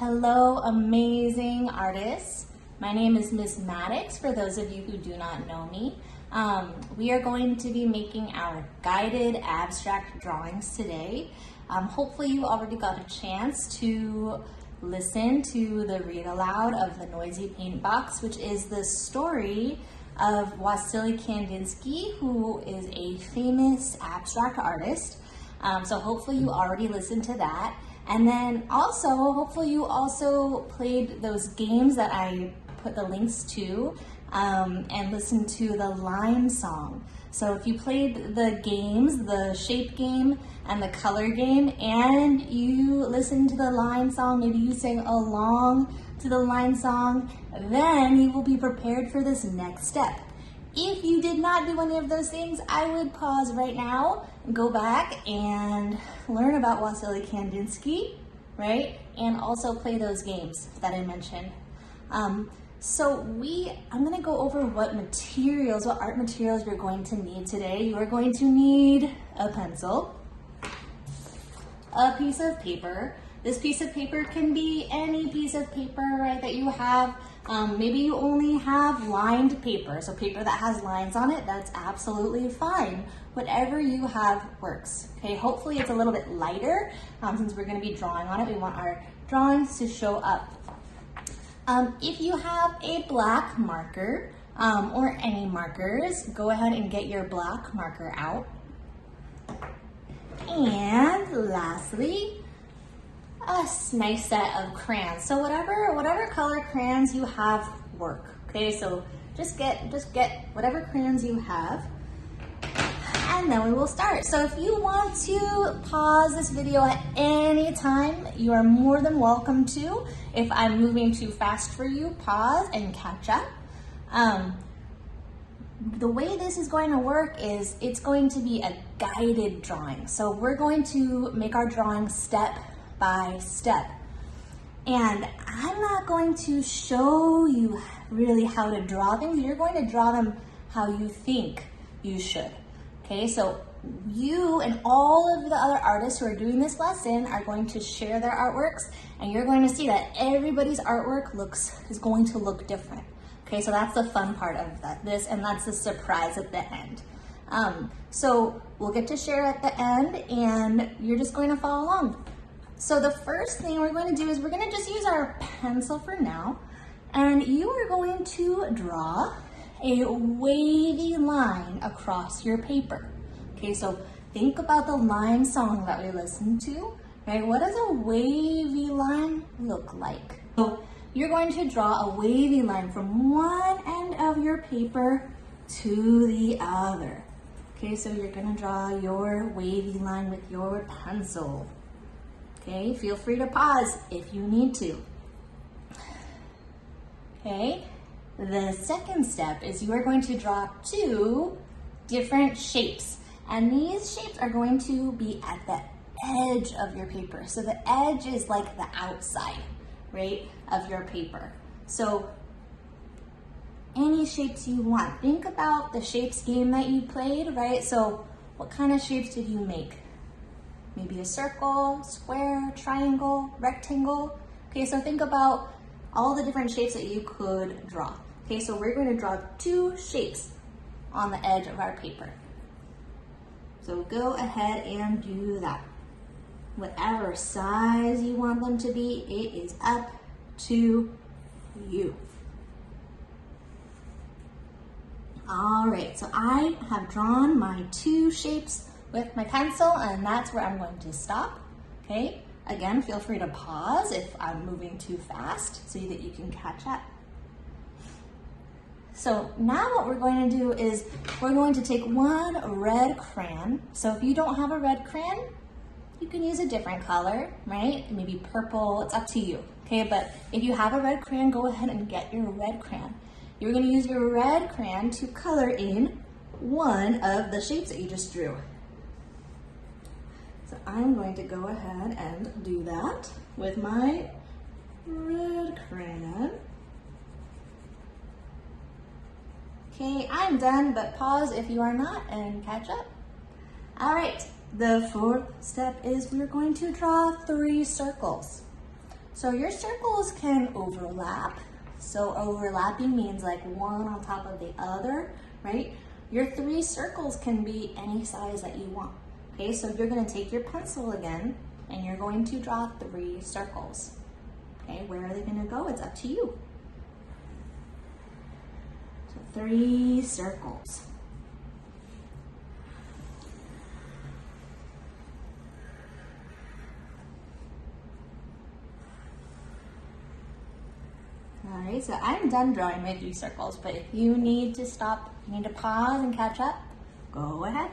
Hello, amazing artists. My name is Miss Maddox, for those of you who do not know me. We are going to be making our guided abstract drawings today. Hopefully you already got a chance to listen to the read aloud of The Noisy Paint Box, which is the story of Wassily Kandinsky, who is a famous abstract artist. So hopefully you already listened to that. And then also, hopefully you also played those games that I put the links to and listened to the line song. So if you played the games, the shape game and the color game, and you listened to the line song, maybe you sang along to the line song, then you will be prepared for this next step. If you did not do any of those things, I would pause right now, go back and learn about Wassily Kandinsky, right? And also play those games that I mentioned. I'm gonna go over what art materials you're going to need today. You are going to need a pencil, a piece of paper. This piece of paper can be any piece of paper, right, that you have. Maybe you only have lined paper, so paper that has lines on it, that's absolutely fine. Whatever you have works, okay? Hopefully it's a little bit lighter, since we're gonna be drawing on it. We want our drawings to show up. If you have a black marker, or any markers, go ahead and get your black marker out. And lastly, a nice set of crayons. So whatever color crayons you have work. Okay, so just get whatever crayons you have, and then we will start. So if you want to pause this video at any time, you are more than welcome to. If I'm moving too fast for you, pause and catch up. The way this is going to work is it's going to be a guided drawing. So we're going to make our drawing step by step. And I'm not going to show you really how to draw things. You're going to draw them how you think you should. Okay, so you and all of the other artists who are doing this lesson are going to share their artworks, and you're going to see that everybody's artwork is going to look different. Okay, so that's the fun part of and that's the surprise at the end. So we'll get to share at the end, and you're just going to follow along. So the first thing we're going to do is we're going to just use our pencil for now, and you are going to draw a wavy line across your paper. Okay, so think about the line song that we listened to, right? What does a wavy line look like? So you're going to draw a wavy line from one end of your paper to the other. Okay, so you're going to draw your wavy line with your pencil. Okay, feel free to pause if you need to. Okay, the second step is you are going to draw two different shapes. And these shapes are going to be at the edge of your paper. So the edge is like the outside, right, of your paper. So any shapes you want. Think about the shapes game that you played, right? So what kind of shapes did you make? Maybe a circle, square, triangle, rectangle. Okay, so think about all the different shapes that you could draw. Okay, so we're going to draw two shapes on the edge of our paper. So go ahead and do that. Whatever size you want them to be, it is up to you. All right, so I have drawn my two shapes with my pencil, and that's where I'm going to stop. Okay, again, feel free to pause if I'm moving too fast so that you can catch up. So now what we're going to do is we're going to take one red crayon. So if you don't have a red crayon, you can use a different color, right? Maybe purple, it's up to you. Okay, but if you have a red crayon, go ahead and get your red crayon. You're going to use your red crayon to color in one of the shapes that you just drew. So I'm going to go ahead and do that with my red crayon. Okay, I'm done, but pause if you are not and catch up. All right, the fourth step is we're going to draw 3 circles. So your circles can overlap. So overlapping means like one on top of the other, right? Your 3 circles can be any size that you want. Okay, so you're gonna take your pencil again and you're going to draw 3 circles. Okay, where are they gonna go? It's up to you. So 3 circles. All right, so I'm done drawing my 3 circles, but if you need to stop, you need to pause and catch up, go ahead.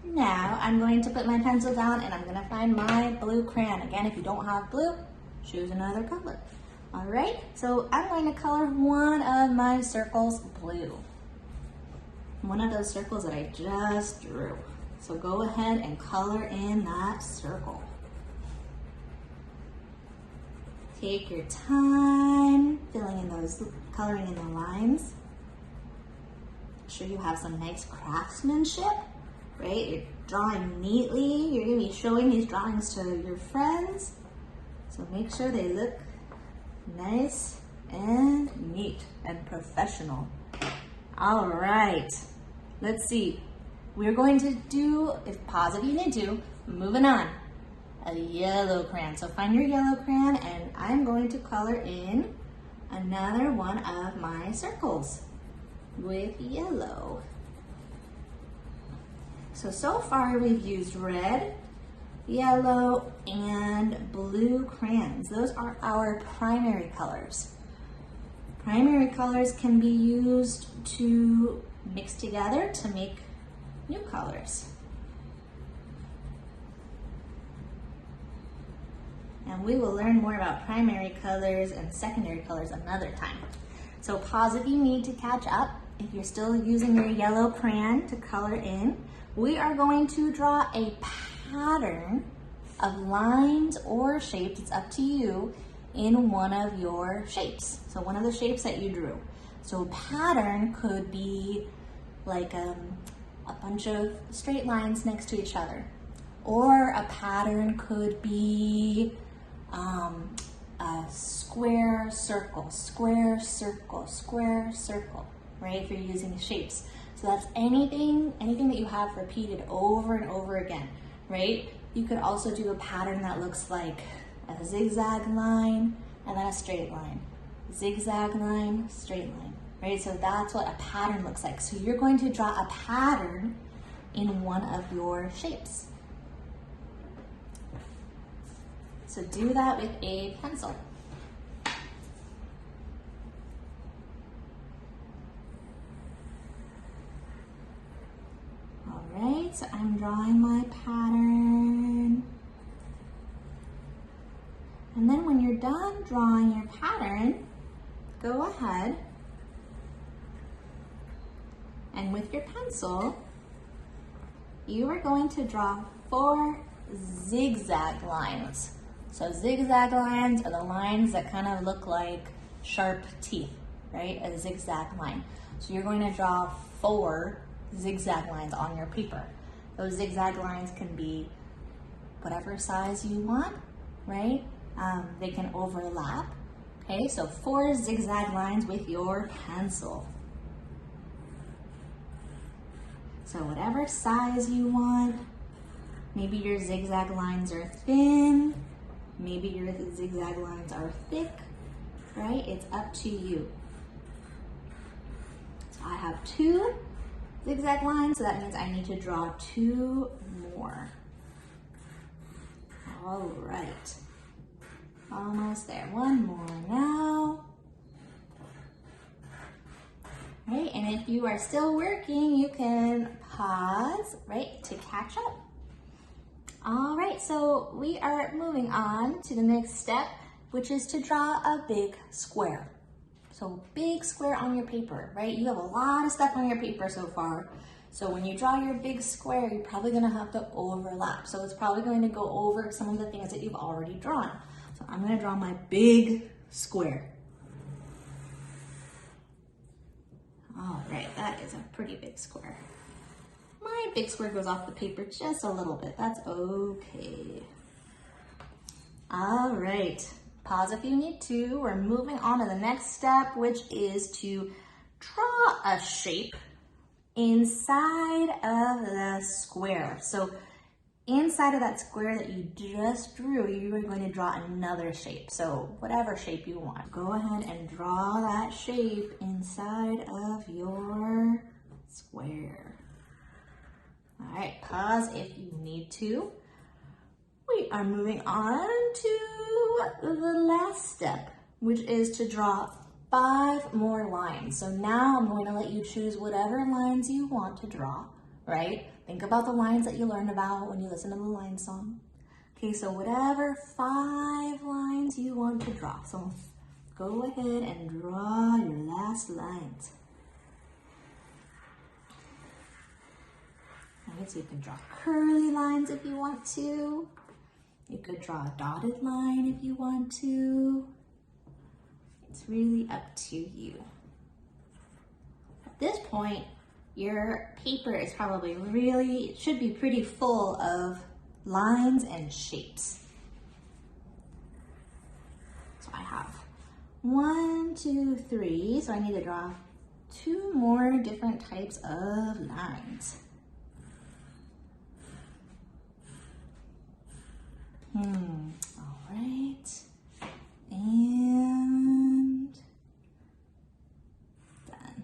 Now I'm going to put my pencil down and I'm gonna find my blue crayon. Again, if you don't have blue, choose another color. All right, so I'm going to color one of my circles blue. One of those circles that I just drew. So go ahead and color in that circle. Take your time filling in those, coloring in the lines. Make sure you have some nice craftsmanship, right? You're drawing neatly. You're gonna be showing these drawings to your friends. So make sure they look nice and neat and professional. All right, let's see. We're going to do, if pause if you need to, moving on. A yellow crayon. So find your yellow crayon and I'm going to color in another one of my circles with yellow. So far we've used red, yellow, and blue crayons. Those are our primary colors. Primary colors can be used to mix together to make new colors. And we will learn more about primary colors and secondary colors another time. So pause if you need to catch up. If you're still using your yellow crayon to color in, we are going to draw a pattern of lines or shapes, it's up to you, in one of your shapes. So one of the shapes that you drew. So pattern could be like a bunch of straight lines next to each other. Or a pattern could be a square, circle, square, circle, square, circle, right? If you're using shapes. So that's anything that you have repeated over and over again, right? You could also do a pattern that looks like a zigzag line and then a straight line. Zigzag line, straight line, right? So that's what a pattern looks like. So you're going to draw a pattern in one of your shapes. So do that with a pencil. All right, so I'm drawing my pattern. And then when you're done drawing your pattern, go ahead and with your pencil, you are going to draw 4 zigzag lines. So zigzag lines are the lines that kind of look like sharp teeth, right? A zigzag line. So you're going to draw 4 zigzag lines on your paper. Those zigzag lines can be whatever size you want, right? They can overlap. Okay, so 4 zigzag lines with your pencil. So whatever size you want, maybe your zigzag lines are thin, maybe your zigzag lines are thick, right? It's up to you. So I have 2 zigzag lines, so that means I need to draw 2 more. All right, almost there. 1 more now. Right, and if you are still working, you can pause, right, to catch up. All right, so we are moving on to the next step, which is to draw a big square. So big square on your paper, right? You have a lot of stuff on your paper so far. So when you draw your big square, you're probably gonna have to overlap. So it's probably going to go over some of the things that you've already drawn. So I'm gonna draw my big square. All right, that is a pretty big square. My big square goes off the paper just a little bit. That's okay. All right, pause if you need to. We're moving on to the next step, which is to draw a shape inside of the square. So inside of that square that you just drew, you are going to draw another shape. So whatever shape you want. Go ahead and draw that shape inside of your square. All right, pause if you need to. We are moving on to the last step, which is to draw 5 more lines. So now I'm going to let you choose whatever lines you want to draw, right? Think about the lines that you learned about when you listen to the line song. Okay, so whatever 5 lines you want to draw. So go ahead and draw your last lines. All right, so you can draw curly lines if you want to. You could draw a dotted line if you want to. It's really up to you. At this point, your paper is probably should be pretty full of lines and shapes. So I have 1, 2, 3. So I need to draw 2 more different types of lines. All right, and done.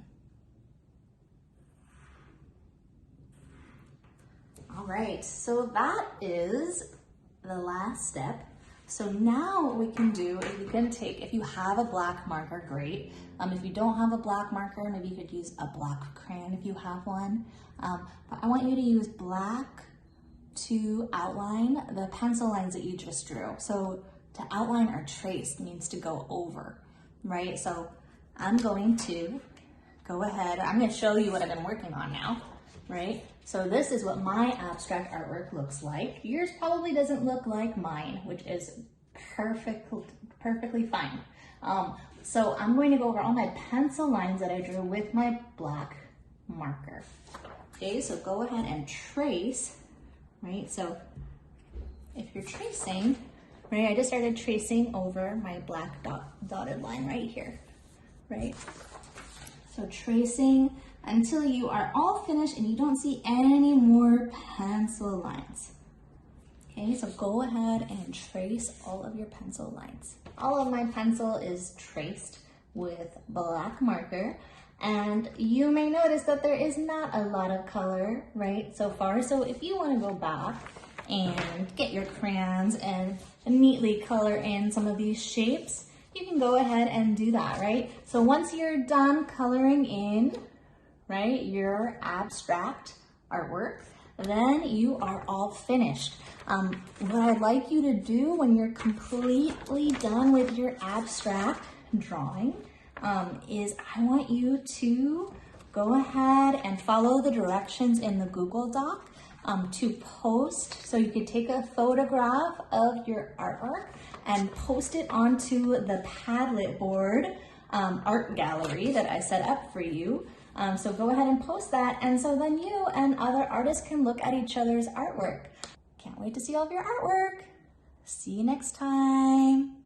All right, so that is the last step. So now what we can do is we can take, if you have a black marker, great. If you don't have a black marker, maybe you could use a black crayon if you have one. But I want you to use black to outline the pencil lines that you just drew. So to outline or trace means to go over, right? So I'm going to go ahead, I'm going to show you what I've been working on now, right? So this is what my abstract artwork looks like. Yours probably doesn't look like mine, which is perfectly fine. So I'm going to go over all my pencil lines that I drew with my black marker. Okay, so go ahead and trace. Right, so if you're tracing, right, I just started tracing over my black dotted line right here, right? So tracing until you are all finished and you don't see any more pencil lines. Okay, so go ahead and trace all of your pencil lines. All of my pencil is traced with black marker. And you may notice that there is not a lot of color, right, so far. So if you want to go back and get your crayons and neatly color in some of these shapes, you can go ahead and do that, right? So once you're done coloring in, right, your abstract artwork, then you are all finished. What I'd like you to do when you're completely done with your abstract drawing is I want you to go ahead and follow the directions in the Google Doc to post. So you could take a photograph of your artwork and post it onto the Padlet board art gallery that I set up for you. So go ahead and post that, and so then you and other artists can look at each other's artwork. Can't wait to see all of your artwork. See you next time.